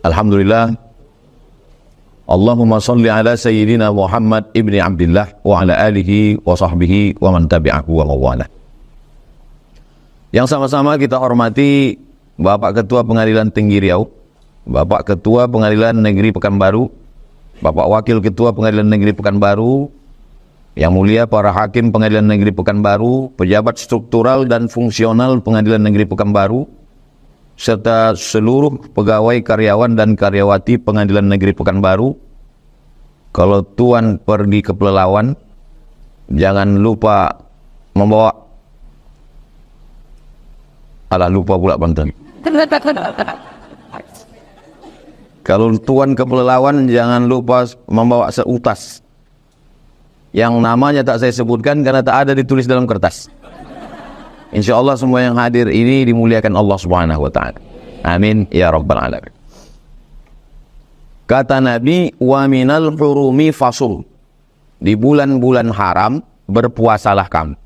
Alhamdulillah. Allahumma salli ala sayyidina Muhammad ibni Abdillah wa ala alihi wa sahbihi wa man tabi'ahu wa mawala. Yang sama-sama kita hormati Bapak Ketua Pengadilan Tinggi Riau, Bapak Ketua Pengadilan Negeri Pekanbaru, Bapak Wakil Ketua Pengadilan Negeri Pekanbaru, Yang Mulia para Hakim Pengadilan Negeri Pekanbaru, pejabat struktural dan fungsional Pengadilan Negeri Pekanbaru, serta seluruh pegawai karyawan dan karyawati Pengadilan Negeri Pekanbaru. Kalau Tuan pergi ke Pelalawan, jangan lupa membawa lupa pula Banten. Kalau Tuan ke Pelalawan, jangan lupa membawa seutas yang namanya tak saya sebutkan karena tak ada ditulis dalam kertas. Insya Allah semua yang hadir ini dimuliakan Allah Subhanahu wa ta'ala. Amin ya rabbal alamin. Kata Nabi, wa minal hurumi fasul. Di bulan-bulan haram berpuasalah kamu.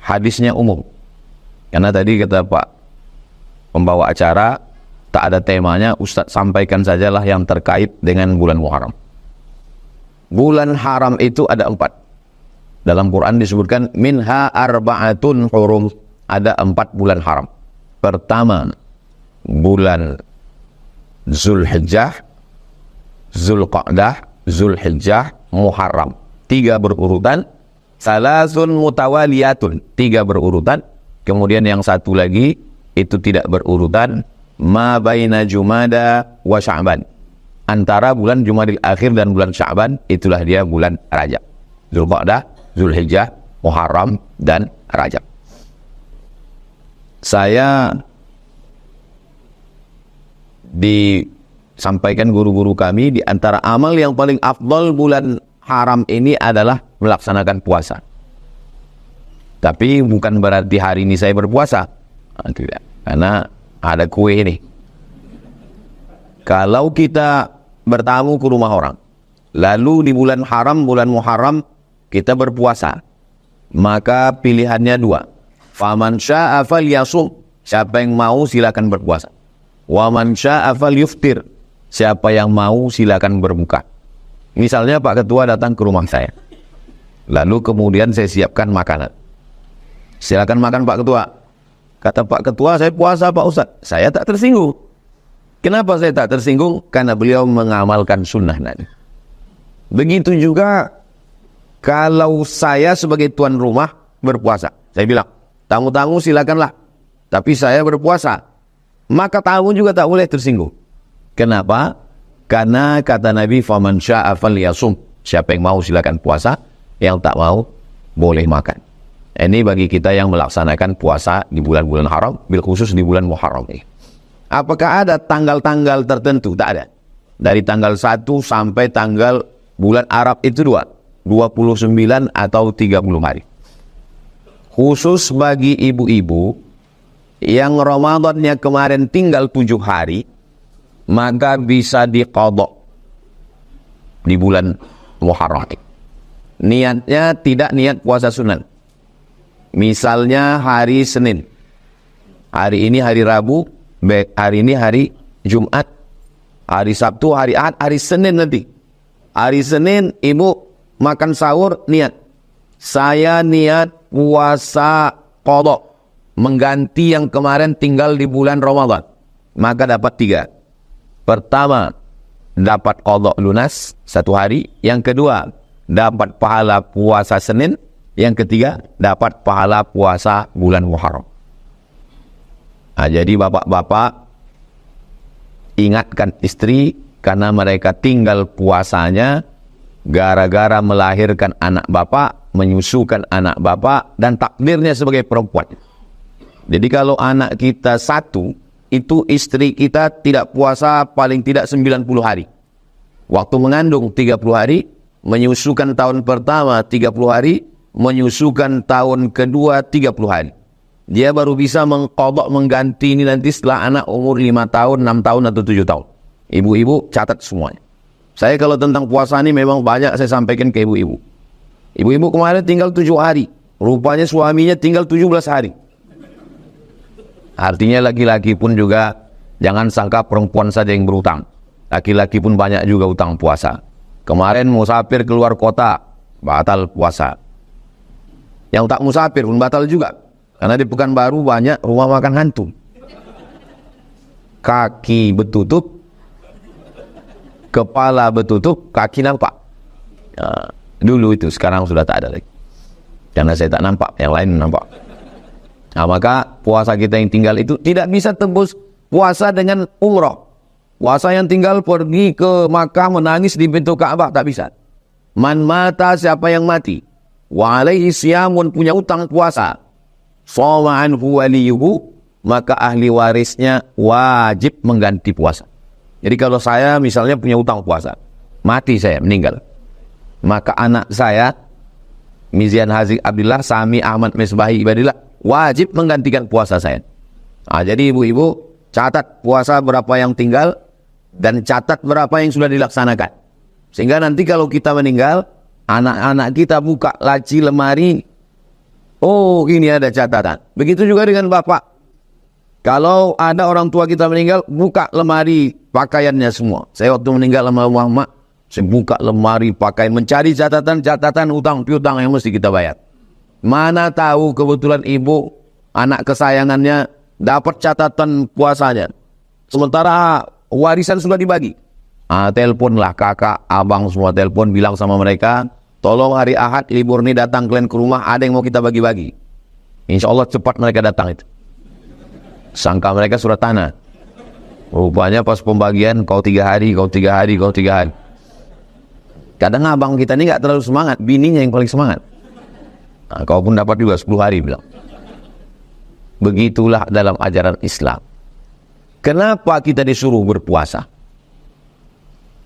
Hadisnya umum. Karena tadi kata Pak pembawa acara, tak ada temanya, Ustadz sampaikan sajalah yang terkait dengan bulan Muharram. Bulan haram itu ada 4. Dalam Quran disebutkan minha arba'atun hurum, ada 4 bulan haram. Pertama, bulan Zulhijjah, Zulqa'dah, Zulhijjah, Muharram. 3 berurutan. Salasun mutawaliyatun, 3 berurutan. Kemudian yang satu lagi itu tidak berurutan, ma baina Jumada wa Sya'ban. Antara bulan Jumadil Akhir dan bulan Sya'ban, itulah dia bulan Rajab. Zulqa'dah, Zulhijjah, Muharram, dan Rajab. Saya disampaikan guru-guru kami, di antara amal yang paling afdal bulan haram ini adalah melaksanakan puasa. Tapi bukan berarti hari ini saya berpuasa. Tidak. Karena ada kue ini. Kalau kita bertamu ke rumah orang, lalu di bulan haram, bulan Muharram, kita berpuasa, maka pilihannya 2. Faman syaa'a falyasum, siapa yang mau silakan berpuasa. Wa man syaa'a falyuftir, siapa yang mau silakan berbuka. Misalnya Pak Ketua datang ke rumah saya, lalu kemudian saya siapkan makanan. Silakan makan Pak Ketua. Kata Pak Ketua, saya puasa Pak Ustadz. Saya tak tersinggung. Kenapa saya tak tersinggung? Karena beliau mengamalkan sunnah Nabi. Begitu juga kalau saya sebagai tuan rumah berpuasa, saya bilang, tamu-tamu silakanlah, tapi saya berpuasa, maka tamu juga tak boleh tersinggung. Kenapa? Karena kata Nabi, faman syaa'a falyasum, siapa yang mau silakan puasa, yang tak mau boleh makan. Ini bagi kita yang melaksanakan puasa di bulan-bulan haram, bil khusus di bulan Muharram ini. Apakah ada tanggal-tanggal tertentu? Tak ada. Dari tanggal 1 sampai tanggal bulan Arab itu 29 atau 30 hari. Khusus bagi ibu-ibu yang Ramadannya kemarin tinggal 7 hari, maka bisa diqadha di bulan Muharram. Niatnya tidak niat puasa sunat. Misalnya hari Senin, hari ini hari Rabu, hari ini hari Jumat, hari Sabtu, hari Ahad, hari Senin nanti. Hari Senin ibu makan sahur, niat, saya niat puasa qadha, mengganti yang kemarin tinggal di bulan Ramadan. Maka dapat 3. Pertama, dapat qadha lunas 1 hari. Yang kedua, dapat pahala puasa Senin. Yang ketiga, dapat pahala puasa bulan Muharram. Nah, jadi bapak-bapak ingatkan istri, karena mereka tinggal puasanya gara-gara melahirkan anak bapak, menyusukan anak bapak, dan takdirnya sebagai perempuan. Jadi kalau anak kita 1, itu istri kita tidak puasa paling tidak 90 hari. Waktu mengandung 30 hari, menyusukan tahun pertama 30 hari, menyusukan tahun kedua 30 hari. Dia baru bisa mengqadha, mengganti ini nanti setelah anak umur 5 tahun, 6 tahun, atau 7 tahun. Ibu-ibu catat semuanya. Saya kalau tentang puasa ini memang banyak saya sampaikan ke ibu-ibu. Ibu-ibu kemarin tinggal 7 hari. Rupanya suaminya tinggal 17 hari. Artinya laki-laki pun juga Jangan sangka perempuan saja yang berutang. Laki-laki pun banyak juga utang puasa. Kemarin musafir keluar kota, batal puasa. Yang tak musafir pun batal juga. Karena di Pekanbaru banyak rumah makan hantu. Kaki bertutup, kepala bertutup, kaki nampak. Nah, dulu itu, sekarang sudah tak ada lagi. Karena saya tak nampak, yang lain nampak. Nah, maka puasa kita yang tinggal itu tidak bisa tembus puasa dengan umroh. Puasa yang tinggal pergi ke Makkah menangis di pintu Ka'bah, tak bisa. Man mata, siapa yang mati, wa alaihi siyamun, punya utang puasa, shoma anhu waliyuhu, maka ahli warisnya wajib mengganti puasa. Jadi kalau saya misalnya punya utang puasa, mati saya, meninggal, maka anak saya, Mizian Haziq Abdillah, Sami Ahmad Misbahi Ibadillah, wajib menggantikan puasa saya. Nah, jadi ibu-ibu, catat puasa berapa yang tinggal, dan catat berapa yang sudah dilaksanakan. Sehingga nanti kalau kita meninggal, anak-anak kita buka laci lemari, oh ini ada catatan. Begitu juga dengan bapak. Kalau ada orang tua kita meninggal, buka lemari pakaiannya semua. Saya waktu meninggal sama Muhammad, saya buka lemari pakaian, mencari catatan-catatan utang piutang yang mesti kita bayar. Mana tahu kebetulan ibu, anak kesayangannya, dapat catatan puasanya. Sementara warisan sudah dibagi. Teleponlah kakak, abang semua telepon, bilang sama mereka, tolong hari Ahad libur ini datang kalian ke rumah, ada yang mau kita bagi-bagi. Insya Allah cepat mereka datang itu. Sangka mereka surat tanah. Rupanya pas pembagian, kau 3 hari, kau 3 hari, kau 3 hari. Kadang abang kita ini gak terlalu semangat, bininya yang paling semangat. Nah, kau pun dapat juga 10 hari bilang. Begitulah dalam ajaran Islam. Kenapa kita disuruh berpuasa?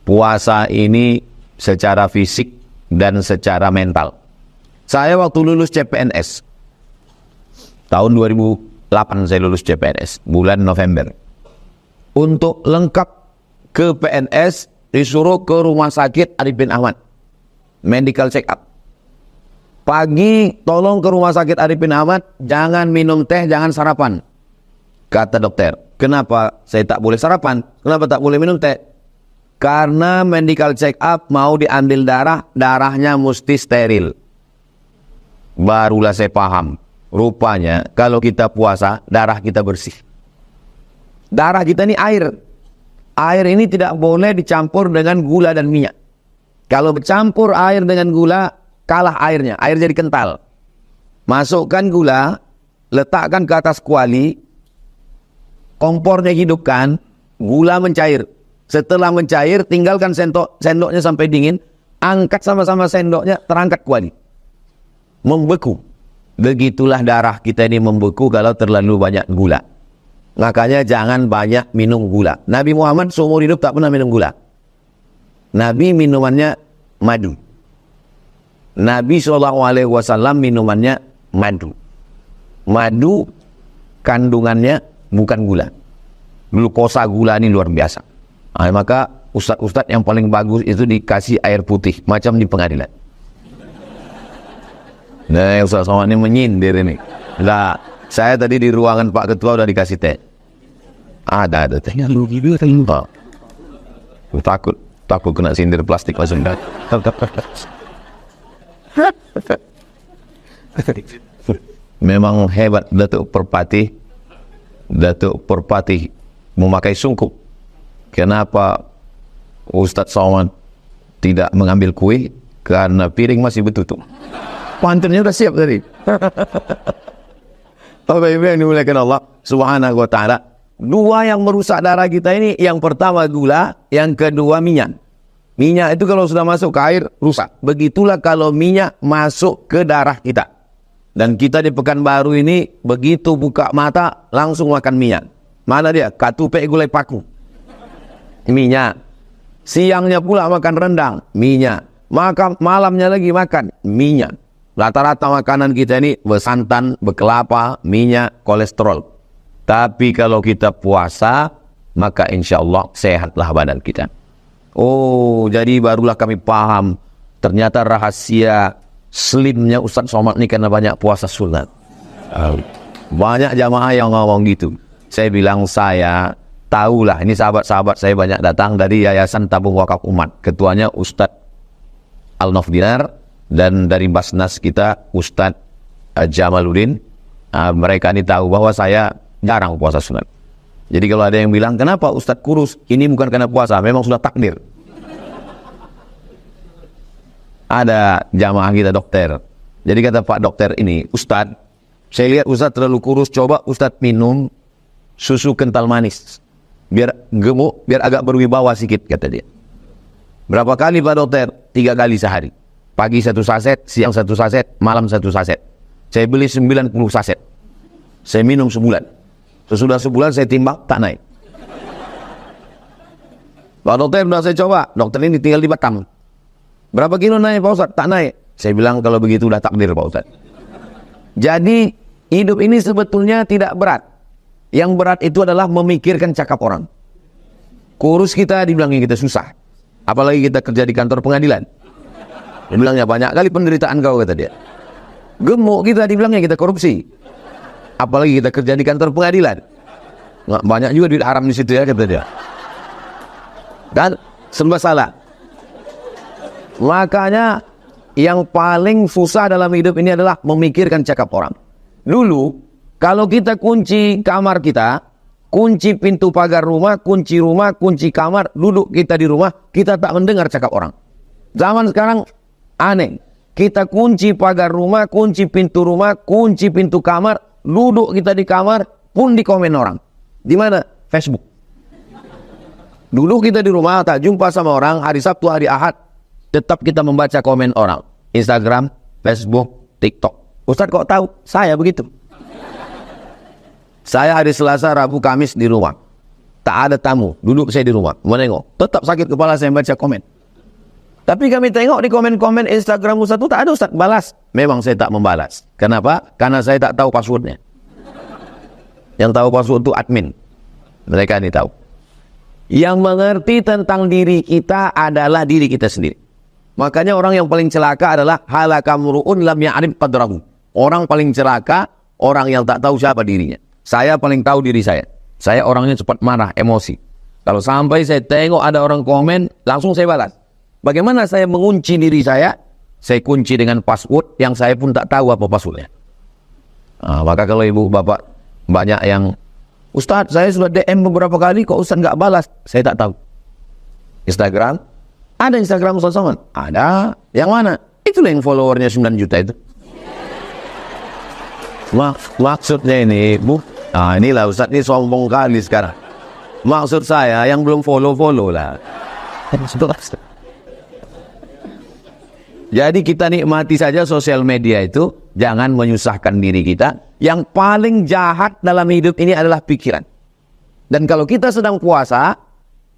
Puasa ini secara fisik dan secara mental. Saya waktu lulus CPNS, tahun 2008 saya lulus CPNS, bulan November. Untuk lengkap ke PNS, disuruh ke rumah sakit Arifin Ahmad, medical check up. Pagi tolong ke rumah sakit Arifin Ahmad, jangan minum teh, jangan sarapan. Kata dokter, kenapa saya tak boleh sarapan? Kenapa tak boleh minum teh? Karena medical check up mau diambil darah, darahnya mesti steril. Barulah saya paham. Rupanya kalau kita puasa, darah kita bersih. Darah kita ini air. Air ini tidak boleh dicampur dengan gula dan minyak. Kalau bercampur air dengan gula, kalah airnya. Air jadi kental. Masukkan gula, letakkan ke atas kuali, kompornya hidupkan, gula mencair. Setelah mencair, tinggalkan sendoknya sampai dingin, angkat sama-sama sendoknya, terangkat kuali. Membeku. Begitulah darah kita ini membeku kalau terlalu banyak gula. Makanya jangan banyak minum gula. Nabi Muhammad seumur hidup tak pernah minum gula. Nabi minumannya madu. Nabi SAW minumannya madu. Madu kandungannya bukan gula. Glukosa gula ini luar biasa. Nah, maka ustadz-ustadz yang paling bagus itu dikasih air putih, macam di pengadilan. Nah, Ustadz Somad ini menyindir ini. Nah, saya tadi di ruangan Pak Ketua udah dikasih teh. Ada tehnya lu gitu tanya. Takut kena sindir plastik langsung. Memang hebat Datuk Perpati memakai sungkup. Kenapa Ustadz Somad tidak mengambil kue? Karena piring masih bertutup. Pantunnya udah siap tadi. Bapak-ibu yang dimuliakan Allah Subhanahu wa ta'ala, dua yang merusak darah kita ini, yang pertama gula, yang kedua minyak. Minyak itu kalau sudah masuk ke air rusak. Begitulah kalau minyak masuk ke darah kita. Dan kita di Pekanbaru ini begitu buka mata langsung makan minyak. Mana dia? Katupe gulai paku. Minyak. Siangnya pula makan rendang, minyak. Maka malamnya lagi makan minyak. Rata-rata makanan kita ini bersantan, berkelapa, minyak, kolesterol. Tapi kalau kita puasa, maka insya Allah sehatlah badan kita. Oh, jadi barulah kami paham. Ternyata rahasia slimnya Ustadz Somad ini karena banyak puasa sunat. Banyak jamaah yang ngomong gitu. Saya bilang, saya tahulah, ini sahabat-sahabat saya banyak datang dari Yayasan Tabung Wakaf Umat. Ketuanya Ustadz Al-Nofdinar, dan dari Basnas kita Ustadz Jamaluddin. Mereka ini tahu bahwa saya jarang puasa sunat. Jadi kalau ada yang bilang, kenapa Ustadz kurus? Ini bukan karena puasa, memang sudah takdir. Ada jamaah kita dokter. Jadi kata Pak dokter ini, Ustadz, saya lihat Ustadz terlalu kurus, coba Ustadz minum susu kental manis. Biar gemuk, biar agak berwibawa sedikit, kata dia. Berapa kali Pak dokter? 3 kali sehari. Pagi 1 saset, siang 1 saset, malam 1 saset. Saya beli 90 saset. Saya minum sebulan. Sesudah sebulan saya timbang, tak naik. Pak dokter, sudah saya coba. Dokter ini tinggal di Batam. Berapa kilo naik Pak Ustadz? Tak naik. Saya bilang kalau begitu udah takdir Pak Ustadz. Jadi hidup ini sebetulnya tidak berat. Yang berat itu adalah memikirkan cakap orang. Kurus kita dibilangnya kita susah. Apalagi kita kerja di kantor pengadilan. Dia bilangnya banyak kali penderitaan kau, kata dia. Gemuk kita dibilangnya kita korupsi. Apalagi kita kerja di kantor pengadilan. Banyak juga duit haram di situ ya, kata dia. Dan serba salah. Makanya yang paling susah dalam hidup ini adalah memikirkan cakap orang. Dulu kalau kita kunci kamar kita, kunci pintu pagar rumah, kunci kamar, duduk kita di rumah, kita tak mendengar cakap orang. Zaman sekarang aneh. Kita kunci pagar rumah, kunci pintu rumah, kunci pintu kamar, duduk kita di kamar, pun di komen orang. Di mana? Facebook. Dulu kita di rumah, tak jumpa sama orang, hari Sabtu, hari Ahad, tetap kita membaca komen orang. Instagram, Facebook, TikTok. Ustadz kok tahu? Saya begitu. Saya hari Selasa, Rabu, Kamis di rumah. Tak ada tamu, duduk saya di rumah, menengok. Tetap sakit kepala saya membaca komen. Tapi kami tengok di komen-komen Instagram Ustadz itu tak ada Ustadz balas. Memang saya tak membalas. Kenapa? Karena saya tak tahu passwordnya. Yang tahu password itu admin. Mereka ini tahu. Yang mengerti tentang diri kita adalah diri kita sendiri. Makanya orang yang paling celaka adalah halakamru'un lam ya'rif qadrahu. Orang paling celaka, orang yang tak tahu siapa dirinya. Saya paling tahu diri saya. Saya orangnya cepat marah, emosi. Kalau sampai saya tengok ada orang komen, langsung saya balas. Bagaimana saya mengunci diri saya? Saya kunci dengan password yang saya pun tak tahu apa passwordnya. Maka kalau ibu bapak banyak yang, Ustadz saya sudah DM beberapa kali kok Ustadz nggak balas, saya tak tahu. Instagram? Ada Instagram Ustadz Somad? Ada. Yang mana? Itulah yang followernya 9 juta itu. Maksudnya ini, Bu. Inilah Ustadz ini sombong kali sekarang. Maksud saya yang belum follow lah. Jadi kita nikmati saja sosial media itu, jangan menyusahkan diri kita. Yang paling jahat dalam hidup ini adalah pikiran. Dan kalau kita sedang puasa,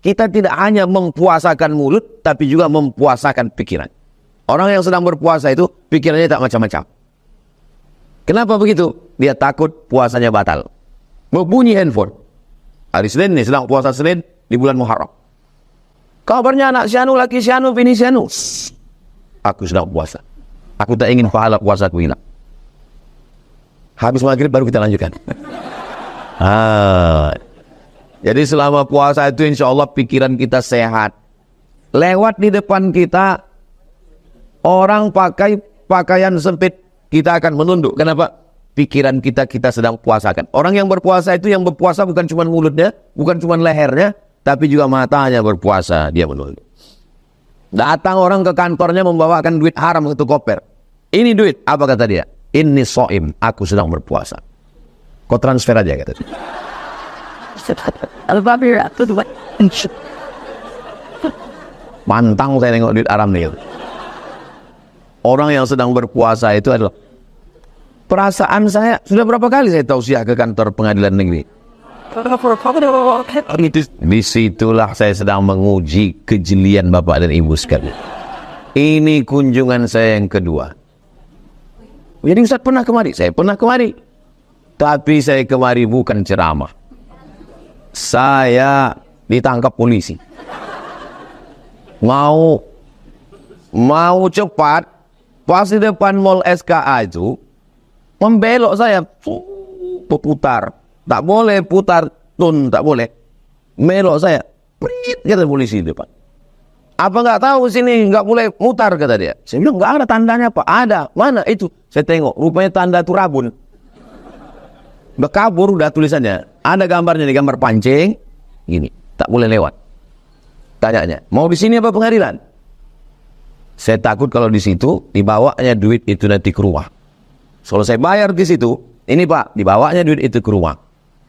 kita tidak hanya mempuasakan mulut, tapi juga mempuasakan pikiran. Orang yang sedang berpuasa itu, pikirannya tak macam-macam. Kenapa begitu? Dia takut puasanya batal. Berbunyi handphone. Hari Senin nih, sedang puasa Senin di bulan Muharram. Kabarnya anak si anu, laki si anu, bini si anu. Aku sedang puasa. Aku tak ingin pahala puasaku hilang. Habis maghrib baru kita lanjutkan. Jadi selama puasa itu insya Allah pikiran kita sehat. Lewat di depan kita, orang pakai pakaian sempit, kita akan menunduk. Kenapa? Pikiran kita sedang puasakan. Orang yang berpuasa itu, yang berpuasa bukan cuma mulutnya, bukan cuma lehernya, tapi juga matanya berpuasa, dia menunduk. Datang orang ke kantornya membawakan duit haram satu koper. Ini duit, apa kata dia? Ini so'im, aku sedang berpuasa. Kau transfer aja kata dia. Pantang saya nengok duit haram nih. Orang yang sedang berpuasa itu adalah, perasaan saya, sudah berapa kali saya tausiah ke kantor pengadilan negeri. Disitulah saya sedang menguji kejelian Bapak dan Ibu sekalian. Ini kunjungan saya yang kedua. Jadi Ustaz pernah kemari? Saya pernah kemari. Tapi saya kemari bukan ceramah. Saya ditangkap polisi. Mau cepat, pas di depan mall SKA itu, membelok saya, putar. Tak boleh putar tun, tak boleh. melok saya. Prit, kata polisi di depan. Apa nggak tahu sini nggak boleh mutar, kata dia. Saya bilang nggak ada tandanya Pak. Ada, mana itu? Saya tengok, rupanya tanda itu rabun. Udah kabur, udah tulisannya. Ada gambarnya, di gambar pancing. Gini, tak boleh lewat. Tanyanya, mau di sini apa pengadilan? Saya takut kalau di situ dibawanya duit itu nanti ke rumah. Kalau saya bayar di situ, ini Pak, dibawanya duit itu ke rumah.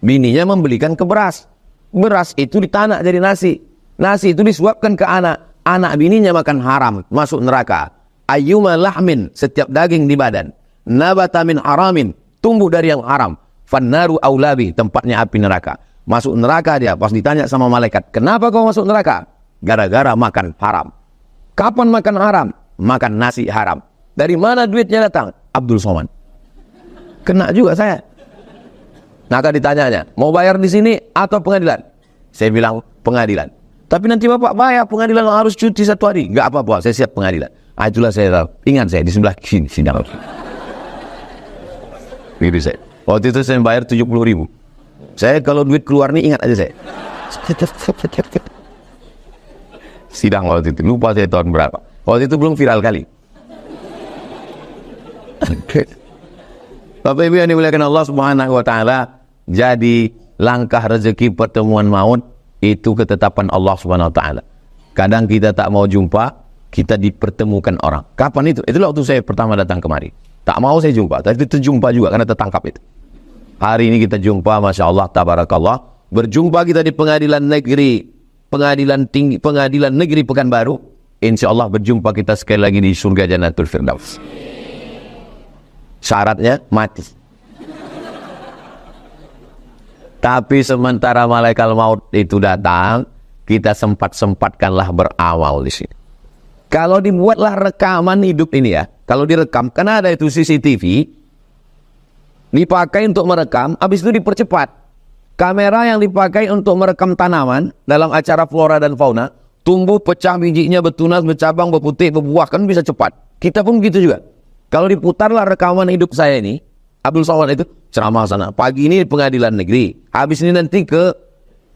Bininya membelikan ke beras. Beras itu ditanak jadi nasi. Nasi itu disuapkan ke anak. Anak bininya makan haram, masuk neraka. Ayyuma lahmin, setiap daging di badan. Nabata min haramin, tumbuh dari yang haram. Fannaru aulabi, tempatnya api neraka. Masuk neraka dia, pas ditanya sama malaikat, kenapa kau masuk neraka? Gara-gara makan haram. Kapan makan haram? Makan nasi haram. Dari mana duitnya datang? Abdul Somad. Kena juga saya. Maka ditanyanya, mau bayar di sini atau pengadilan? Saya bilang pengadilan. Tapi nanti Bapak bayar pengadilan, harus cuti 1 hari. Enggak apa-apa, saya siap pengadilan. Itulah saya tahu. Ingat saya di sebelah sini sidang. Gitu saya. Waktu itu saya bayar 70.000. Saya kalau duit keluar nih ingat aja saya. Sidang waktu itu, lupa saya tahun berapa. Waktu itu belum viral kali. Bapak Ibu yang dimuliakan Allah Subhanahu wa taala, jadi langkah rezeki pertemuan maut itu ketetapan Allah Subhanahu wa taala. Kadang kita tak mau jumpa, kita dipertemukan orang. Kapan itu? Itulah waktu saya pertama datang kemari. Tak mau saya jumpa, tapi terjumpa juga karena tertangkap itu. Hari ini kita jumpa, Masya Allah, Tabarakallah. Berjumpa kita di pengadilan negeri, pengadilan tinggi, pengadilan negeri Pekanbaru. Insya Allah berjumpa kita sekali lagi di surga Jannatul Firdaus. Syaratnya mati. Tapi sementara malaikat maut itu datang, kita sempat-sempatkanlah beramal di sini. Kalau dibuatlah rekaman hidup ini ya, kalau direkam, karena ada itu CCTV, dipakai untuk merekam, habis itu dipercepat. Kamera yang dipakai untuk merekam tanaman dalam acara flora dan fauna, tumbuh, pecah bijinya, bertunas, bercabang, berputih, berbuah, kan bisa cepat. Kita pun begitu juga. Kalau diputarlah rekaman hidup saya ini, Abdul Somad itu ceramah sana. Pagi ini pengadilan negeri, habis ini nanti ke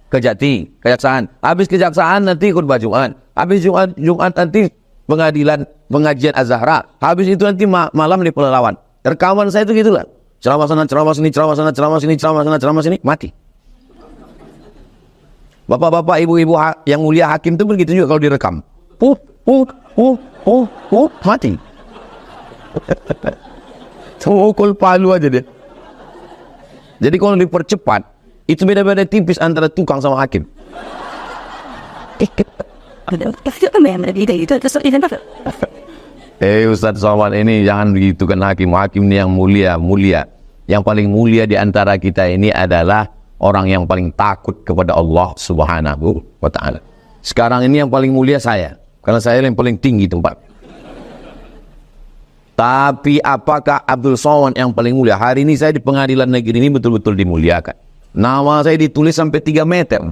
Kejati, kejaksaan. Habis kejaksaan nanti khutbah Jumat. Habis Jumat nanti pengadilan, pengajian Az-Zahra. Habis itu nanti malam di Pelalawan. Rekaman saya itu gitulah. Ceramah sana, ceramah sini, ceramah sana, ceramah sini, ceramah sana, ceramah sini, mati. Bapak-bapak, ibu-ibu yang mulia hakim itu begitu juga kalau direkam. Mati. Semukul palu aja dia. Jadi kalau dipercepat, itu beda-beda tipis antara tukang sama hakim. Ustadz Somad ini jangan begitu kan hakim. Hakim ini yang mulia. Yang paling mulia di antara kita ini adalah orang yang paling takut kepada Allah Subhanahu wa ta'ala. Sekarang ini yang paling mulia saya, karena saya yang paling tinggi tempat. Tapi apakah Abdul Somad yang paling mulia? Hari ini saya di pengadilan negeri ini betul-betul dimuliakan. Nama saya ditulis sampai 3 meter.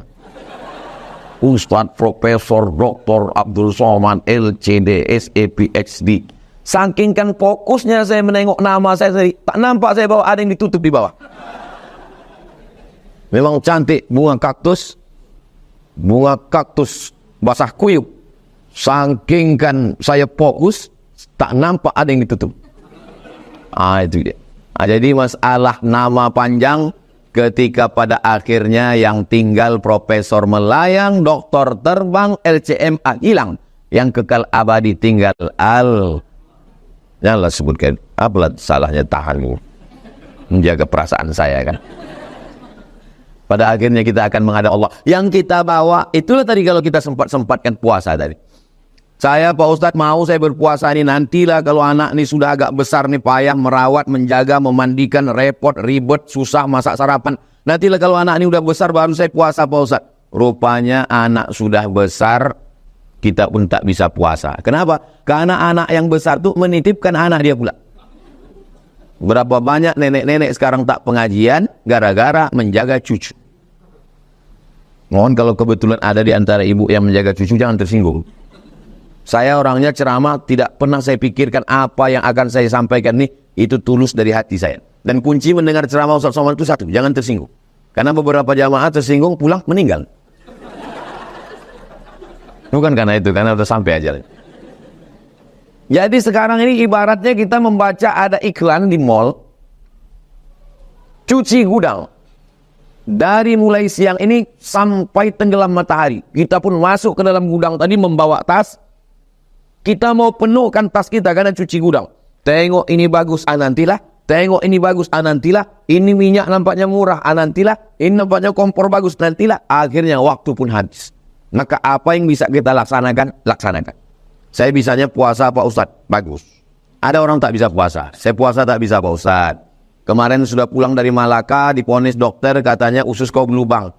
Ustadz Profesor Dr. Abdul Somad LCD SEP PhD. Saking kan fokusnya saya menengok nama saya tak nampak saya bawa ada yang ditutup di bawah. Memang cantik, bunga kaktus basah kuyup. Saking kan saya fokus, tak nampak ada yang ditutup. Itu dia. Jadi masalah nama panjang, ketika pada akhirnya yang tinggal profesor melayang, doktor terbang, LCMA hilang. Yang kekal abadi tinggal janganlah sebutkan, apalah salahnya tahanmu menjaga perasaan saya kan. Pada akhirnya kita akan menghadap Allah. Yang kita bawa, itulah tadi kalau kita sempat-sempatkan puasa tadi. Saya Pak Ustadz mau saya berpuasa ini, nantilah kalau anak ini sudah agak besar nih, payah merawat, menjaga, memandikan, repot, ribet, susah masak sarapan. Nantilah kalau anak ini udah besar baru saya puasa Pak Ustadz. Rupanya anak sudah besar, kita pun tak bisa puasa. Kenapa? Karena anak yang besar tuh menitipkan anak dia pula. Berapa banyak nenek-nenek sekarang tak pengajian gara-gara menjaga cucu. Mohon kalau kebetulan ada di antara ibu yang menjaga cucu, jangan tersinggung. Saya orangnya ceramah, tidak pernah saya pikirkan apa yang akan saya sampaikan nih, itu tulus dari hati saya. Dan kunci mendengar ceramah Ustadz Somad itu satu, jangan tersinggung. Karena beberapa jamaah tersinggung pulang meninggal. Bukan karena itu, karena udah sampai aja. Jadi sekarang ini ibaratnya kita membaca ada iklan di mall, cuci gudang. Dari mulai siang ini sampai tenggelam matahari. Kita pun masuk ke dalam gudang tadi membawa tas. Kita mau penuhkan tas kita karena cuci gudang. Tengok ini bagus, nantilah. Tengok ini bagus, nantilah. Ini minyak nampaknya murah, nantilah. Ini nampaknya kompor bagus, nantilah. Akhirnya waktu pun habis. Maka apa yang bisa kita laksanakan, laksanakan. Saya bisanya puasa Pak Ustadz, bagus. Ada orang tak bisa puasa. Saya puasa tak bisa Pak Ustadz. Kemarin sudah pulang dari Malaka, diponis dokter katanya usus kau berlubang.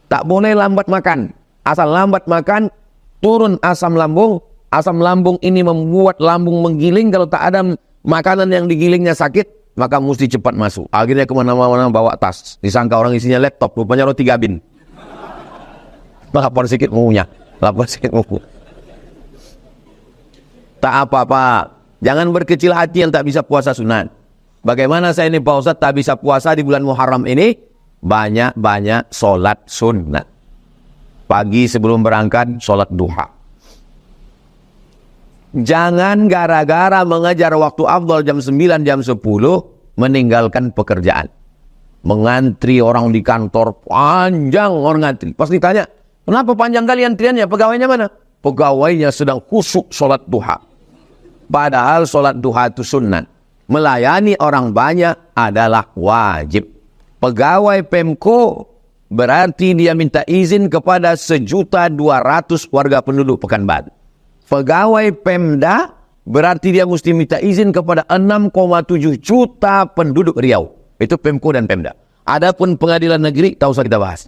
Tak boleh lambat makan. Asal lambat makan, turun asam lambung. Asam lambung ini membuat lambung menggiling. Kalau tak ada makanan yang digilingnya sakit, maka mesti cepat masuk. Akhirnya kemana-mana bawa tas. Disangka orang isinya laptop, rupanya roti gabin. Lapor sedikit munya. Lapor sedikit muku. Tak apa-apa. Jangan berkecil hati yang tak bisa puasa sunat. Bagaimana saya ini Pak Ustadz tak bisa puasa di bulan Muharram ini? Banyak-banyak sholat sunnah. Pagi sebelum berangkat, sholat duha. Jangan gara-gara mengejar waktu afdal jam 9, jam 10, meninggalkan pekerjaan. Mengantri orang di kantor, panjang orang ngantri. Pas ditanya, kenapa panjang kali antriannya? Pegawainya mana? Pegawainya sedang khusyuk sholat duha. Padahal sholat duha itu sunnah. Melayani orang banyak adalah wajib. Pegawai Pemko berarti dia minta izin kepada 1.200.000 warga penduduk Pekanbaru. Pegawai Pemda berarti dia mesti minta izin kepada 6,7 juta penduduk Riau. Itu Pemko dan Pemda. Adapun pengadilan negeri, tak usah kita bahas.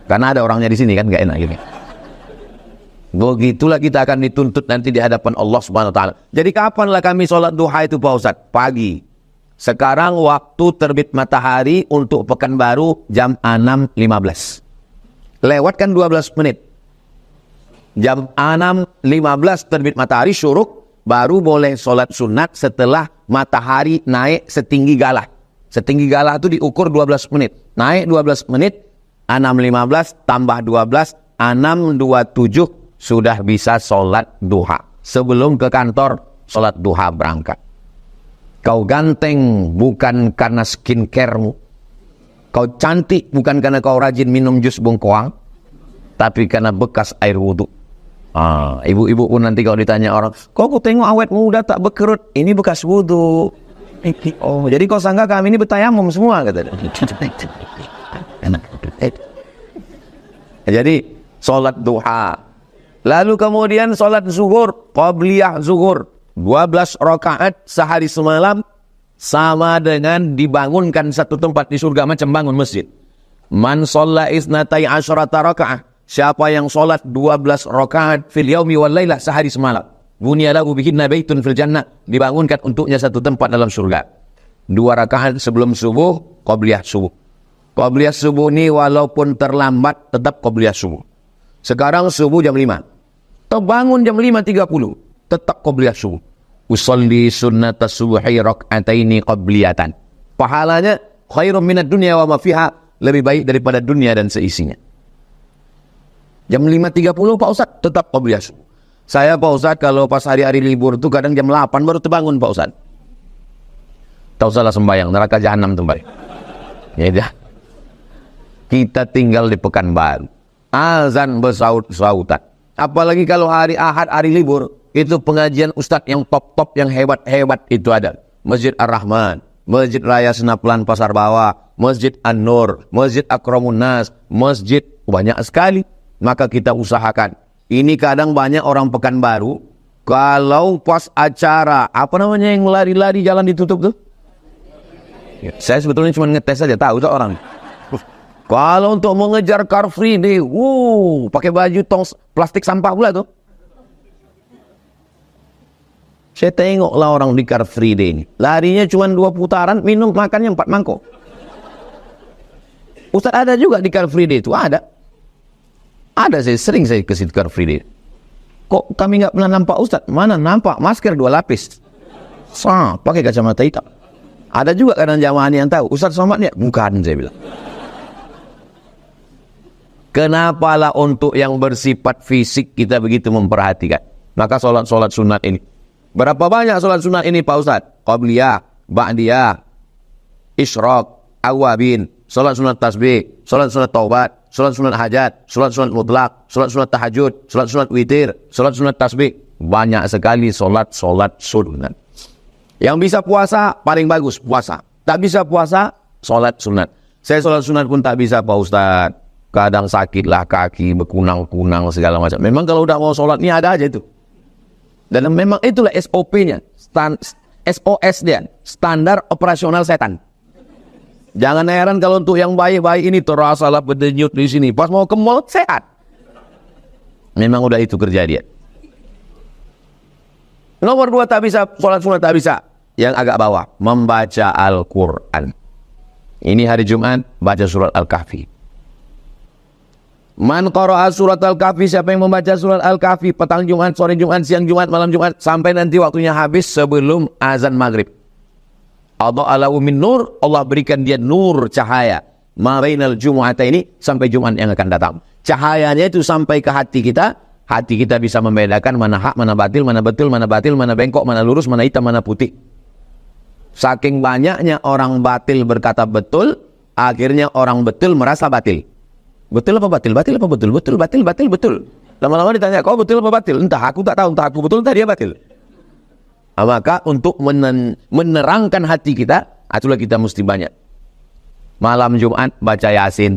Karena ada orangnya di sini kan, gak enak gitu. Begitulah kita akan dituntut nanti di hadapan Allah Subhanahu wa taala. Jadi kapanlah kami sholat duha itu Pak Ustadz? Pagi. Sekarang waktu terbit matahari untuk Pekanbaru jam 6.15. Lewatkan 12 menit. Jam 6.15 terbit matahari syuruk, baru boleh sholat sunat setelah matahari naik setinggi galah. Setinggi galah itu diukur 12 menit. Naik 12 menit, 6.15 tambah 12, 6.27. Sudah bisa sholat duha. Sebelum ke kantor, sholat duha berangkat. Kau ganteng bukan karena skincare-mu. Kau cantik bukan karena kau rajin minum jus bengkoang. Tapi karena bekas air wudhu. Ibu-ibu pun nanti kalau ditanya orang, kok aku tengok awet muda tak berkerut. Ini bekas wudhu. Oh, jadi kau sangka kami ini bertayamum semua, kata. Jadi sholat duha. Lalu kemudian sholat zuhur, qabliyah zuhur, 12 rakaat sehari semalam, sama dengan dibangunkan satu tempat di surga macam bangun masjid. Man sholla isnatai asyrata rakaat, siapa yang sholat 12 rakaat fil yaumi wal lailah sehari semalam, bunya lahu bihinna baitun fil jannah, dibangunkan untuknya satu tempat dalam surga. 2 rakaat sebelum subuh, qabliyah subuh. Qabliyah subuh ini walaupun terlambat tetap qabliyah subuh. Sekarang subuh jam 5. Terbangun jam 5.30, tetap qabliyah subuh. Usolli sunnata subuhi rak'ataini qabliyatan. Pahalanya khairum minad dunya wa ma fiha, lebih baik daripada dunia dan seisinya. Jam 5.30 Pak Ustadz tetap qabliyah subuh. Saya Pak Ustadz kalau pas hari-hari libur itu kadang jam 8 baru terbangun Pak Ustadz. Tak usahlah sembahyang, neraka jahanam tuh balik. Ya dah. Kita tinggal di Pekanbaru. Azan bersaut-sautan. Apalagi kalau hari Ahad, hari libur, itu pengajian ustadz yang top-top, yang hebat-hebat itu ada. Masjid Ar-Rahman, Masjid Raya Senaplan Pasar Bawah, Masjid An-Nur, Masjid Akramun Nas, masjid banyak sekali. Maka kita usahakan. Ini kadang banyak orang Pekanbaru, kalau pas acara, apa namanya yang lari-lari jalan ditutup tuh? Saya sebetulnya cuma ngetes saja, tahu tuh orang. Kalau untuk mengejar Car Free Day, pakai baju tong plastik sampah pula tuh. Saya tengoklah orang di Car Free Day ini. Larinya cuma 2 putaran, minum makannya 4 mangkok. Ustaz ada juga di Car Free Day itu, ada. Ada, sering saya ke situ Car Free Day. Kok kami nggak pernah nampak Ustaz? Mana nampak masker 2 lapis. Pakai kacamata hitam. Ada juga kadang jamaah yang tahu, Ustaz Somad ya? Bukan, saya bilang. Kenapalah untuk yang bersifat fisik kita begitu memperhatikan? Maka solat-solat sunat ini. Berapa banyak solat sunat ini Pak Ustadz? Qabliyah, Ba'diyah, Isyraq, Awabin, solat sunat tasbih, solat sunat taubat, solat sunat hajat, solat sunat mutlak, solat sunat tahajud, solat sunat witir, solat sunat tasbih. Banyak sekali solat sunat. Yang bisa puasa, paling bagus puasa. Tak bisa puasa, solat sunat. Saya solat sunat pun tak bisa Pak Ustadz. Kadang sakitlah kaki, berkunang-kunang segala macam. Memang kalau udah mau sholat ni ada aja itu. Dan memang itulah SOP-nya, SOS dia, standar operasional setan. Jangan heran kalau untuk yang baik-baik ini terasalah berdenyut di sini. Pas mau ke mall sehat. Memang udah itu kerja dia. Nomor 2 tak bisa, sholat sunat tak bisa. Yang agak bawah, membaca Al-Quran. Ini hari Jumat, baca surat Al-Kahfi. Man qara'a surat Al-Kahfi, siapa yang membaca surat Al-Kahfi petang Jumat, sore Jumat, siang Jumat, malam Jumat, sampai nanti waktunya habis sebelum azan maghrib. Adha'alahu min nur, Allah berikan dia nur, cahaya. Ma bainal Jumu'ata ini, sampai Jumat yang akan datang. Cahayanya itu sampai ke hati kita bisa membedakan mana hak, mana batil, mana betul, mana batil, mana bengkok, mana lurus, mana hitam, mana putih. Saking banyaknya orang batil berkata betul, akhirnya orang betul merasa batil. Betul apa batil? Batil apa betul? Betul, batil, batil, betul. Lama-lama ditanya, kau betul apa batil? Entah, aku tak tahu. Entah aku betul, entah dia batil. Maka untuk menerangkan hati kita, itulah kita mesti banyak. Malam Jumat, baca Yasin.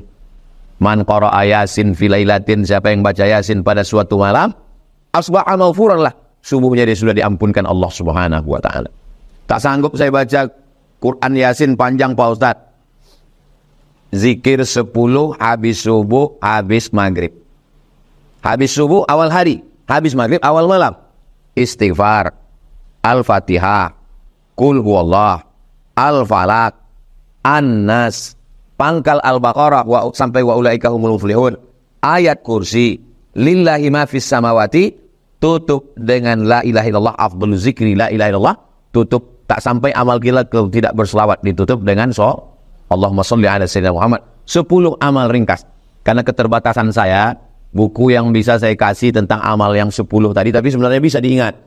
Man qara'a Yasin fi lailatin, siapa yang baca Yasin pada suatu malam, asbaha maghfuran lah. Subuhnya dia sudah diampunkan Allah Subhanahu wa ta'ala. Tak sanggup saya baca Quran Yasin panjang Pak Ustadz. Zikir 10 habis subuh, habis maghrib. Habis subuh awal hari, habis maghrib awal malam. Istighfar, Al-Fatihah, Qul huwallah, Al-Falaq, An-Nas, pangkal Al-Baqarah sampai wa ulaika humul muflihun. Ayat kursi, lillahi ma fis samawati, tutup dengan la ilaha illallah, afdhalu zikri la ilaha illallah, tutup. Tak sampai amal kita tidak berselawat, ditutup dengan Allahumma sholli ala sayyidina Muhammad. 10 amal ringkas. Karena keterbatasan saya, buku yang bisa saya kasih tentang amal yang 10 tadi, tapi sebenarnya bisa diingat.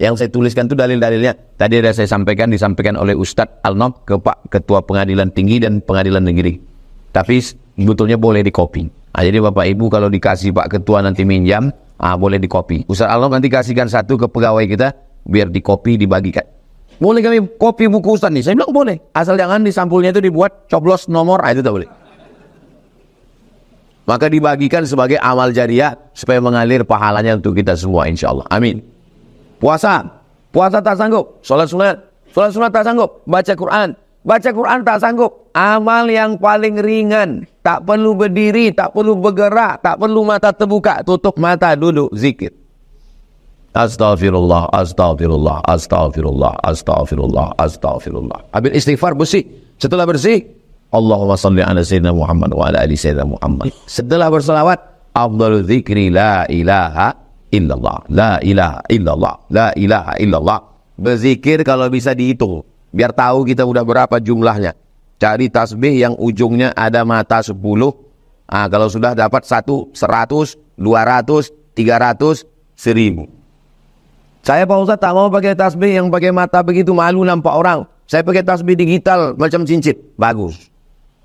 Yang saya tuliskan itu dalil-dalilnya. Tadi ada saya disampaikan oleh Ustadz Al-Nob ke Pak Ketua Pengadilan Tinggi dan Pengadilan Negeri. Tapi sebetulnya boleh dikopi. Jadi Bapak Ibu kalau dikasih Pak Ketua nanti minjam, boleh dikopi. Ustadz Al-Nob nanti kasihkan satu ke pegawai kita, biar dikopi, dibagikan. Boleh kami kopi buku Ustaz nih? Saya bilang boleh. Asal jangan di sampulnya itu dibuat coblos nomor, itu tak boleh. Maka dibagikan sebagai amal jariah supaya mengalir pahalanya untuk kita semua insya Allah. Amin. Puasa tak sanggup. Sholat sunat tak sanggup. Baca Quran tak sanggup. Amal yang paling ringan. Tak perlu berdiri, tak perlu bergerak, tak perlu mata terbuka. Tutup mata, duduk, zikir. Astaghfirullah, astaghfirullah, astaghfirullah, astaghfirullah, astaghfirullah. Habis istighfar bersih. Setelah bersih, Allahumma salli ala sayyidina Muhammad wa ala ali sayyidina Muhammad. Setelah berselawat, afdalu dzikri la ilaha illallah, la ilaha illallah, la ilaha illallah. Berzikir kalau bisa dihitung, biar tahu kita udah berapa jumlahnya. Cari tasbih yang ujungnya ada mata 10. Kalau sudah dapat 1, 100, 200, 300, 1000. Saya Pak Ustaz tak mau pakai tasbih yang pakai mata begitu, malu nampak orang. Saya pakai tasbih digital macam cincin. Bagus.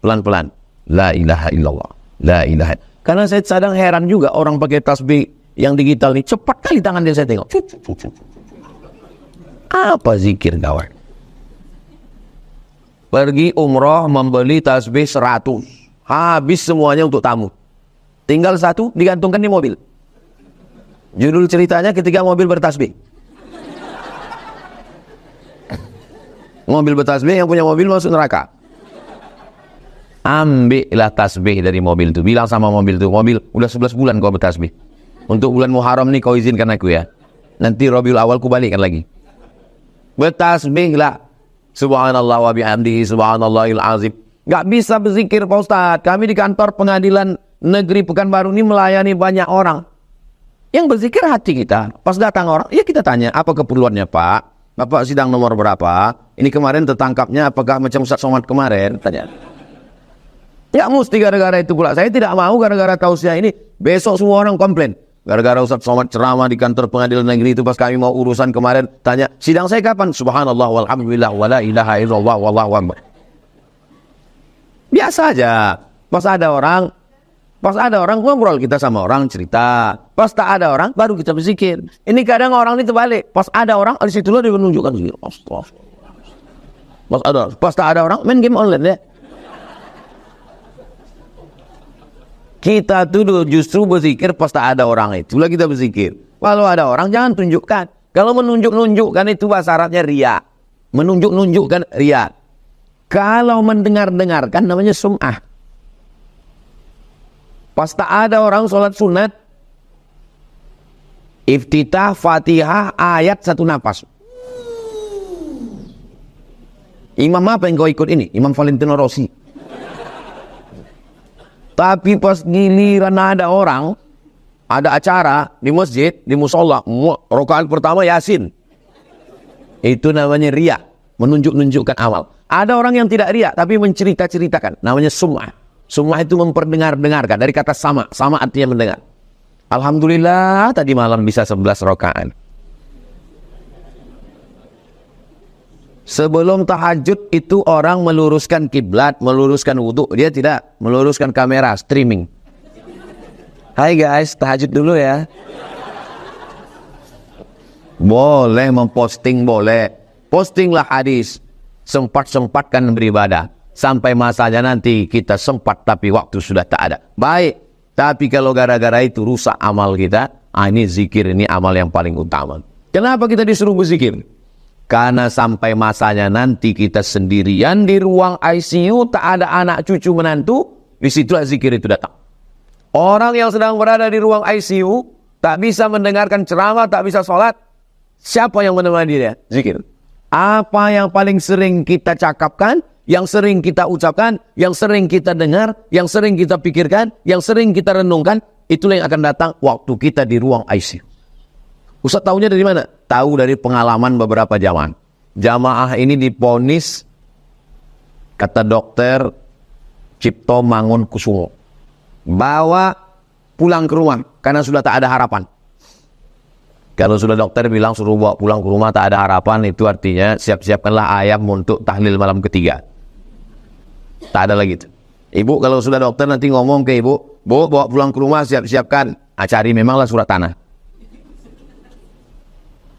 Pelan-pelan. La ilaha illallah. La ilaha. Karena saya kadang heran juga orang pakai tasbih yang digital ini. Cepat kali tangan dia saya tengok. Apa zikir kawan? Pergi umroh membeli tasbih 100. Habis semuanya untuk tamu. Tinggal 1 digantungkan di mobil. Judul ceritanya ketika mobil bertasbih. Mobil bertasbih, yang punya mobil masuk neraka. Ambillah tasbih dari mobil itu. Bilang sama mobil itu, mobil udah 11 bulan kau bertasbih. Untuk bulan Muharram nih kau izinkan aku ya. Nanti Rabiul Awal ku balikkan lagi. Bertasbihlah. Subhanallah wa bihamdihi subhanallahil azim. Gak bisa berzikir Pak Ustaz. Kami di kantor Pengadilan Negeri Pekanbaru ini melayani banyak orang. Yang berzikir hati kita. Pas datang orang, ya kita tanya, apa keperluannya Pak? Bapak sidang nomor berapa? Ini kemarin tertangkapnya apakah macam Ustaz Somad kemarin? Tanya. Ya mesti gara-gara itu pula. Saya tidak mau gara-gara tausiah ini besok semua orang komplain. Gara-gara Ustaz Somad ceramah di kantor pengadilan negeri itu pas kami mau urusan kemarin tanya, sidang saya kapan? Subhanallah walhamdulillah wala ilaha illallah wallahu akbar. Biasa aja. Pas ada orang ngobrol kita sama orang cerita. Pas tak ada orang baru kita berzikir. Ini kadang orang ini terbalik. Pas ada orang di situ dia menunjukkan zikir. Astagfirullah. Pas tak ada orang main game online ya. Kita tuh justru berzikir pas tak ada orang, itulah kita berzikir. Kalau ada orang jangan tunjukkan. Kalau menunjukkan itu syaratnya riya. Menunjukkan riya. Kalau mendengarkan namanya sum'ah. Pas tak ada orang sholat sunat, iftitah Fatihah ayat satu napas. Imam apa yang kau ikut ini? Imam Valentino Rossi. Tapi pas giliran ada orang, ada acara di masjid, di musola, rakaat pertama Yasin. Itu namanya riya, menunjukkan amal. Ada orang yang tidak riya, tapi menceritakan, namanya sum'ah. Sum'ah itu memperdengarkan, dari kata sama artinya mendengar. Alhamdulillah tadi malam bisa 11 rakaat. Sebelum tahajud itu orang meluruskan kiblat, meluruskan wudhu. Dia tidak meluruskan kamera, streaming. Hai guys, tahajud dulu ya. Boleh memposting, boleh. Postinglah hadis. Sempat-sempatkan beribadah. Sampai masanya nanti kita sempat tapi waktu sudah tak ada. Baik. Tapi kalau gara-gara itu rusak amal kita, ini zikir, ini amal yang paling utama. Kenapa kita disuruh berzikir? Karena sampai masanya nanti kita sendirian di ruang ICU, tak ada anak cucu menantu, disitulah zikir itu datang. Orang yang sedang berada di ruang ICU, tak bisa mendengarkan ceramah, tak bisa sholat, siapa yang menemani dia? Zikir. Apa yang paling sering kita cakapkan, yang sering kita ucapkan, yang sering kita dengar, yang sering kita pikirkan, yang sering kita renungkan, itulah yang akan datang waktu kita di ruang ICU. Ustaz tahunya dari mana? Tahu dari pengalaman beberapa jamaah. Jamaah ini diponis, kata dokter Cipto Mangunkusumo, bawa pulang ke rumah karena sudah tak ada harapan. Kalau sudah dokter bilang suruh bawa pulang ke rumah tak ada harapan, itu artinya siap-siapkanlah ayam untuk tahlil malam ketiga. Tak ada lagi itu. Ibu kalau sudah dokter nanti ngomong ke ibu, Bu, bawa pulang ke rumah, siap-siapkan. Cari memanglah surat tanah.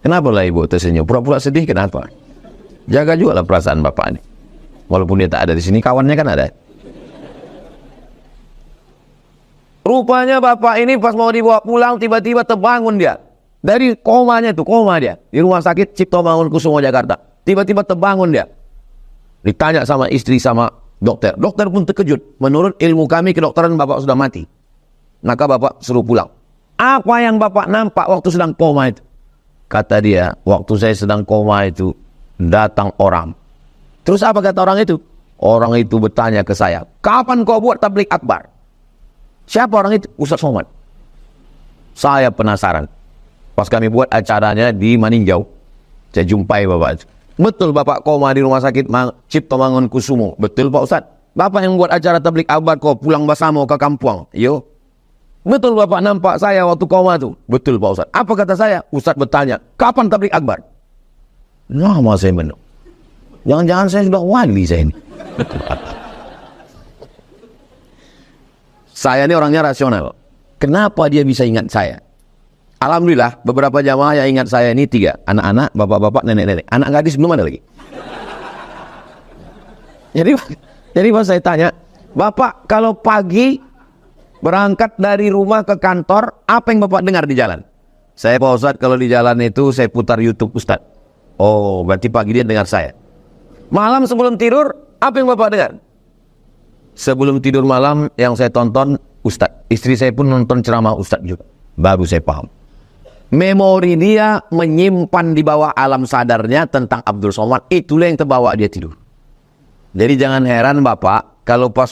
Kenapa lah ibu tersenyum? Pura-pura sedih, kenapa? Jaga juga lah perasaan bapak ini. Walaupun dia tak ada di sini, kawannya kan ada. Rupanya bapak ini pas mau dibawa pulang, tiba-tiba terbangun dia. Dari komanya itu, koma dia. Di rumah sakit Cipto Mangunkusumo Jakarta. Tiba-tiba terbangun dia. Ditanya sama istri, sama dokter. Dokter pun terkejut. Menurut ilmu kami, kedokteran bapak sudah mati. Maka bapak suruh pulang. Apa yang bapak nampak waktu sedang koma itu? Kata dia, waktu saya sedang koma itu, datang orang. Terus apa kata orang itu? Orang itu bertanya ke saya, kapan kau buat tabligh akbar? Siapa orang itu? Ustaz Somad. Saya penasaran. Pas kami buat acaranya di Maninjau, saya jumpai bapak itu. Betul bapak koma di rumah sakit Cipto Mangunkusumo. Betul Pak Ustaz. Bapak yang buat acara tabligh akbar kau pulang bersama ke kampung. Yo. Betul bapak nampak saya waktu koma itu. Betul Pak Ustaz. Apa kata saya? Ustaz bertanya, kapan tabligh akbar? Lama saya menung. Jangan-jangan saya sudah wali saya ini. Saya ini orangnya rasional. Kenapa dia bisa ingat saya? Alhamdulillah beberapa jamaah yang ingat saya ini 3. Anak-anak, bapak-bapak, nenek-nenek. Anak gadis belum ada lagi. Jadi pas saya tanya, Bapak kalau pagi berangkat dari rumah ke kantor, apa yang Bapak dengar di jalan? Saya Pak Ustadz kalau di jalan itu saya putar YouTube Ustadz. Oh berarti pagi dia dengar saya. Malam sebelum tidur, apa yang Bapak dengar? Sebelum tidur malam yang saya tonton Ustadz. Istri saya pun nonton ceramah Ustadz juga. Baru saya paham. Memori dia menyimpan di bawah alam sadarnya tentang Abdul Somad. Itulah yang terbawa dia tidur. Jadi jangan heran Bapak kalau pas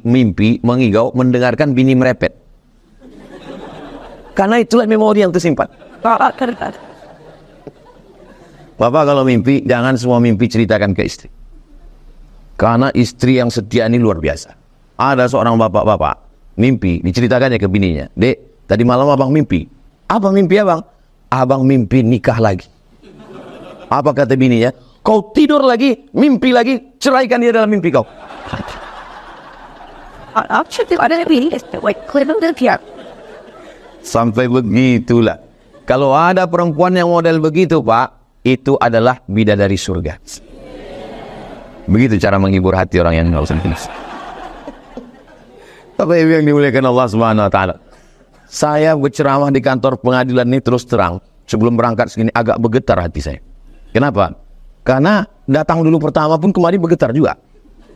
mimpi, mengigau, mendengarkan bini merepet. Karena itulah memori yang tersimpan. Bapak kalau mimpi, jangan semua mimpi ceritakan ke istri. Karena istri yang setia ini luar biasa. Ada seorang bapak-bapak mimpi, diceritakannya ke bininya. Dek, tadi malam abang mimpi. Apa mimpi abang? Abang mimpi nikah lagi. Apa kata bininya? Kau tidur lagi, mimpi lagi, ceraikan dia dalam mimpi kau. Sampai begitulah. Kalau ada perempuan yang model begitu, Pak, itu adalah bidadari surga. Begitu cara menghibur hati orang yang nggak usah. Tapi yang dimuliakan Allah Subhanahu Wa Taala. Saya berceramah di kantor pengadilan ini terus terang. Sebelum berangkat segini agak bergetar hati saya. Kenapa? Karena datang dulu pertama pun kemarin bergetar juga.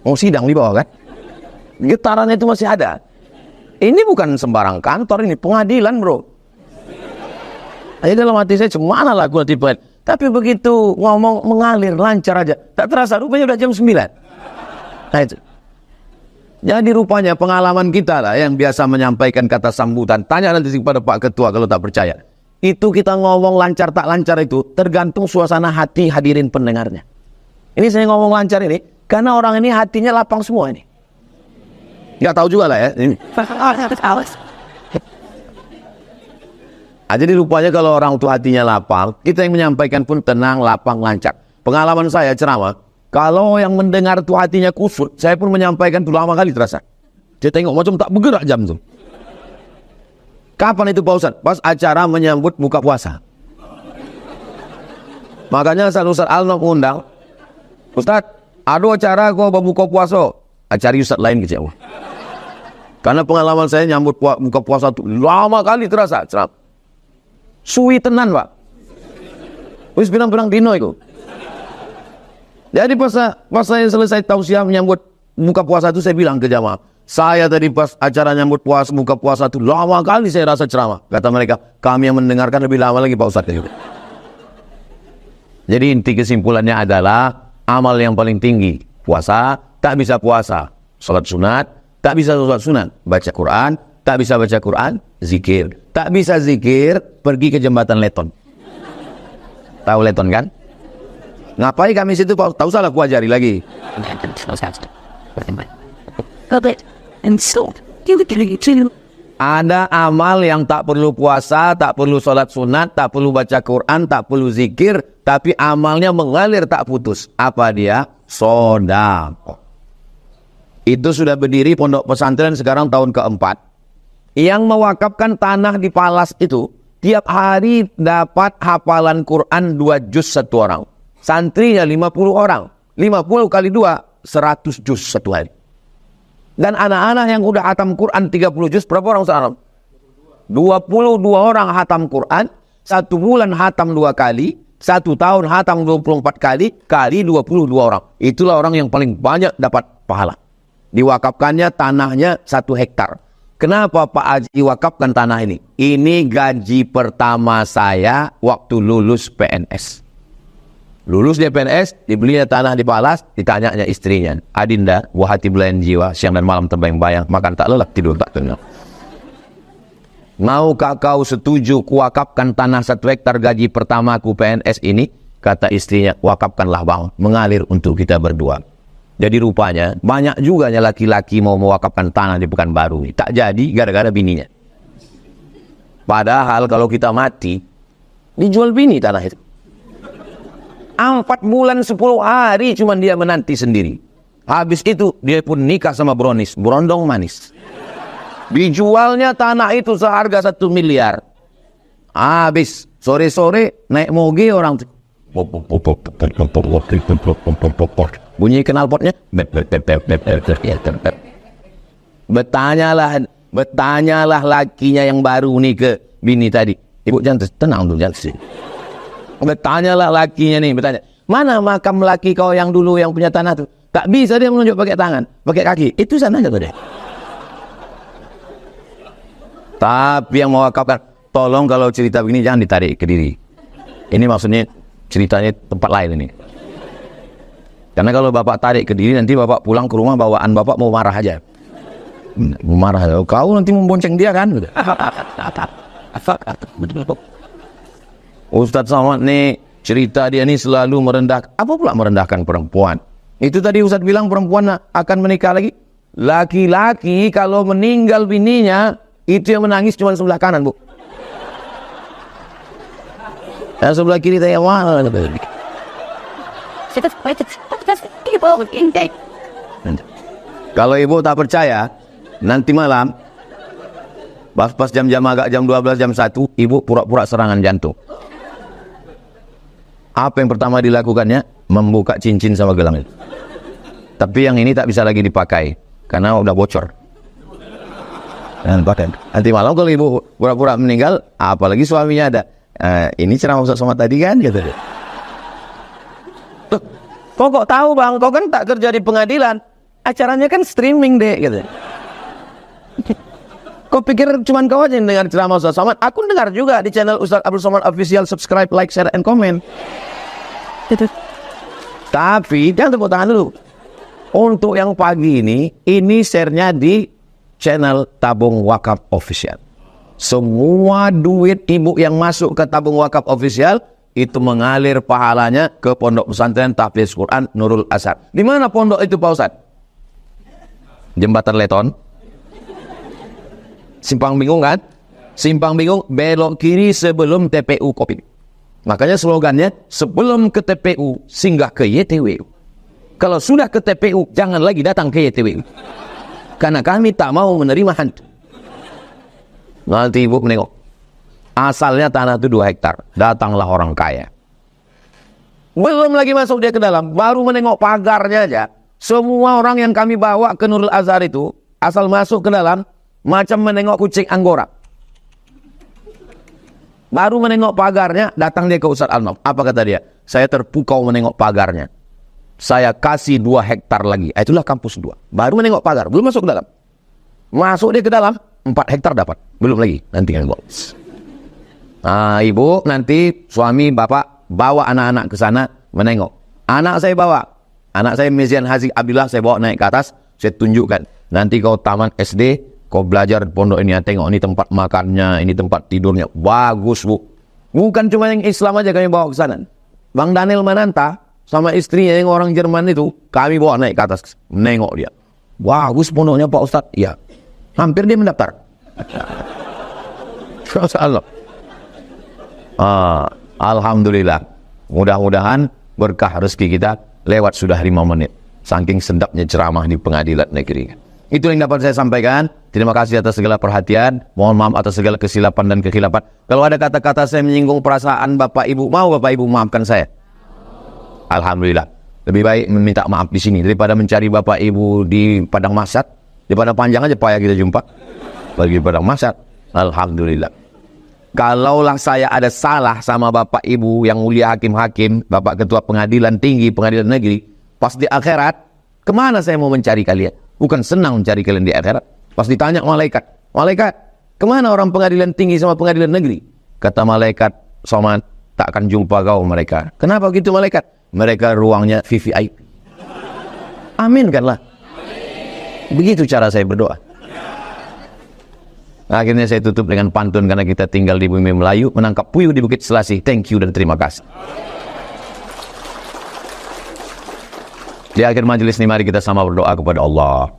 Mau sidang di bawah kan? Getarannya itu masih ada. Ini bukan sembarang kantor, ini pengadilan bro. Jadi dalam hati saya cemana lah aku nanti. Tapi begitu ngomong mengalir lancar aja. Tak terasa rupanya udah jam 9. Nah itu. Jadi rupanya pengalaman kita lah yang biasa menyampaikan kata sambutan. Tanya nanti kepada Pak Ketua kalau tak percaya. Itu kita ngomong lancar tak lancar itu tergantung suasana hati hadirin pendengarnya. Ini saya ngomong lancar ini karena orang ini hatinya lapang semua ini. Nggak tahu juga lah ya. Ini. Jadi rupanya kalau orang itu hatinya lapang, kita yang menyampaikan pun tenang, lapang, lancar. Pengalaman saya ceramah, kalau yang mendengar itu hatinya kusut, saya pun menyampaikan itu lama kali terasa. Dia tengok macam tak bergerak jam itu. Kapan itu Pak Ustaz? Pas acara menyambut buka puasa. Makanya Ustaz Al mengundang, Ustaz, ada acara kau berbuka puasa. Acara Ustaz lain kecil. Karena pengalaman saya nyambut buka puasa itu lama kali terasa. Suwi tenan Pak. Wis pirang-pirang dino itu. Jadi pas saya selesai tausiah menyambut buka puasa itu saya bilang ke jamaah, saya tadi pas acara nyambut puasa buka puasa itu lama kali saya rasa ceramah. Kata mereka, kami yang mendengarkan lebih lama lagi Pak Ustaz. Jadi inti kesimpulannya adalah amal yang paling tinggi puasa, tak bisa puasa salat sunat, tak bisa salat sunat baca Quran, tak bisa baca Quran zikir, tak bisa zikir pergi ke jembatan Leton. Tahu Leton kan? Ngapain kami situ Pak? Tahu salah ku ajari lagi. Ada amal yang tak perlu puasa, tak perlu sholat sunat, tak perlu baca Quran, tak perlu zikir, tapi amalnya mengalir tak putus. Apa dia? Sedekah. Itu sudah berdiri pondok pesantren sekarang tahun keempat. Yang mewakafkan tanah di Palas itu tiap hari dapat hafalan Quran 2 juz satu orang. Santrinya 50 orang. 50 kali 2, 100 juz satu hari. Dan anak-anak yang udah hatam Quran 30 juz, berapa orang sekarang? 22 orang hatam Quran, 1 bulan hatam 2 kali, 1 tahun hatam 24 kali, kali 22 orang. Itulah orang yang paling banyak dapat pahala. Diwakafkannya tanahnya 1 hektar. Kenapa Pak Haji wakafkan tanah ini? Ini gaji pertama saya waktu lulus PNS. Lulus di PNS, dibelinya tanah di Palas, ditanyanya istrinya, Adinda, buah hati belayan jiwa, siang dan malam terbayang-bayang, makan tak lelap, tidur tak kenyang. Maukah kau setuju kuwakafkan tanah 1 hektar gaji pertamaku PNS ini? Kata istrinya, wakafkanlah bang, mengalir untuk kita berdua. Jadi rupanya, banyak juga laki-laki mau mewakafkan tanah di Pekanbaru. Tak jadi gara-gara bininya. Padahal kalau kita mati, dijual bini tanah itu. 4 bulan 10 hari cuman dia menanti sendiri. Habis itu dia pun nikah sama Brondong manis. Dijualnya tanah itu seharga 1 miliar. Habis sore-sore naik moge orang tuh. Bunyi knalpotnya. Bertanyalah lakinya yang baru nih ke bini tadi. Ibu jangan tenang dulu, jangan sih. Bertanyalah lakinya nih, bertanya, mana makam laki kau yang dulu yang punya tanah tuh? Tak bisa dia menunjuk pakai tangan, pakai kaki. Itu sana aja tuh deh. Tapi yang mewakafkan, tolong kalau cerita begini jangan ditarik ke diri. Ini maksudnya ceritanya tempat lain ini. Karena kalau bapak tarik ke diri, nanti bapak pulang ke rumah bawaan bapak mau marah aja. Mau marah, kau nanti membonceng dia kan? Ustadz Somad nih cerita dia nih selalu merendahkan. Apa pula merendahkan perempuan? Itu tadi Ustadz bilang perempuan akan menikah lagi. Laki-laki kalau meninggal bininya, itu yang menangis cuma sebelah kanan, Bu. Yang sebelah kiri saya mana? Kalau ibu tak percaya, nanti malam pas jam-jam agak jam 12, jam 1, ibu pura-pura serangan jantung. Apa yang pertama dilakukannya? Membuka cincin sama gelang itu. Tapi yang ini tak bisa lagi dipakai karena udah bocor. Nanti malam kalau ibu pura-pura meninggal, apalagi suaminya ada, ini ceramah Ustaz Somad tadi kan, gitu. Tuh, kok tahu bang? Kau kan tak kerja di pengadilan, acaranya kan streaming deh, gitu. Kau pikir cuman kau aja yang dengar ceramah Ustaz Somad? Aku dengar juga di channel Ustaz Abdul Somad Official. Subscribe, like, share, and comment. Gitu. Tapi jangan tepuk tangan dulu. Untuk yang pagi ini share-nya di channel Tabung Wakaf Official. Semua duit ibu yang masuk ke Tabung Wakaf Official itu mengalir pahalanya ke Pondok Pesantren Tahfiz Quran Nurul Azhar. Di mana pondok itu Pak Ustaz? Jembatan Leton. Simpang Bingung kan? Simpang Bingung, belok kiri sebelum TPU Kopi. Makanya slogannya, sebelum ke TPU singgah ke YTWU. Kalau sudah ke TPU jangan lagi datang ke YTWU. Karena kami tak mau menerima hantu. Nanti ibu menengok. Asalnya tanah itu 2 hektar. Datanglah orang kaya. Belum lagi masuk dia ke dalam, baru menengok pagarnya aja. Semua orang yang kami bawa ke Nurul Azhar itu, asal masuk ke dalam, macam menengok kucing Anggora. Baru menengok pagarnya, datang dia ke Ustaz Al-Naf. Apa kata dia? Saya terpukau menengok pagarnya. Saya kasih 2 hektar lagi. Itulah kampus 2. Baru menengok pagar, belum masuk ke dalam. Masuk dia ke dalam, 4 hektar dapat. Belum lagi, nanti kan bos. Nah, ibu nanti suami bapak bawa anak-anak ke sana menengok. Anak saya bawa. Anak saya Mezian Haziq Abdillah saya bawa naik ke atas, saya tunjukkan. Nanti kau taman SD, kau belajar pondok ini, tengok ini tempat makannya, ini tempat tidurnya. Bagus, Bu. Bukan cuma yang Islam aja kami bawa ke sana. Bang Daniel Mananta sama istrinya yang orang Jerman itu, kami bawa naik ke atas, menengok dia. Bagus pondoknya Pak Ustadz. Ya. Hampir dia mendaftar. Allah. Alhamdulillah. Mudah-mudahan berkah rezeki kita lewat sudah 5 menit. Saking sedapnya ceramah di pengadilan negeri. Itu yang dapat saya sampaikan. Terima kasih atas segala perhatian. Mohon maaf atas segala kesilapan dan kekhilafan. Kalau ada kata-kata saya menyinggung perasaan Bapak Ibu, mau Bapak Ibu maafkan saya? Alhamdulillah. Lebih baik meminta maaf di sini daripada mencari Bapak Ibu di padang mahsyar. Di padang panjang aja payah kita jumpa. Bagi padang mahsyar. Alhamdulillah. Kalaulah saya ada salah sama Bapak Ibu yang mulia hakim-hakim, Bapak Ketua Pengadilan Tinggi, Pengadilan Negeri, pas di akhirat, kemana saya mau mencari kalian? Bukan senang mencari kalian di akhirat. Pas ditanya malaikat, malaikat, kemana orang pengadilan tinggi sama pengadilan negeri? Kata malaikat, Somad, tak akan jumpa kau mereka. Kenapa gitu malaikat? Mereka ruangnya VVIP. Amin kanlah. Begitu cara saya berdoa. Akhirnya saya tutup dengan pantun karena kita tinggal di bumi Melayu, menangkap puyuh di Bukit Selasih. Thank you dan terima kasih. Di akhir majelis ini mari kita sama berdoa kepada Allah.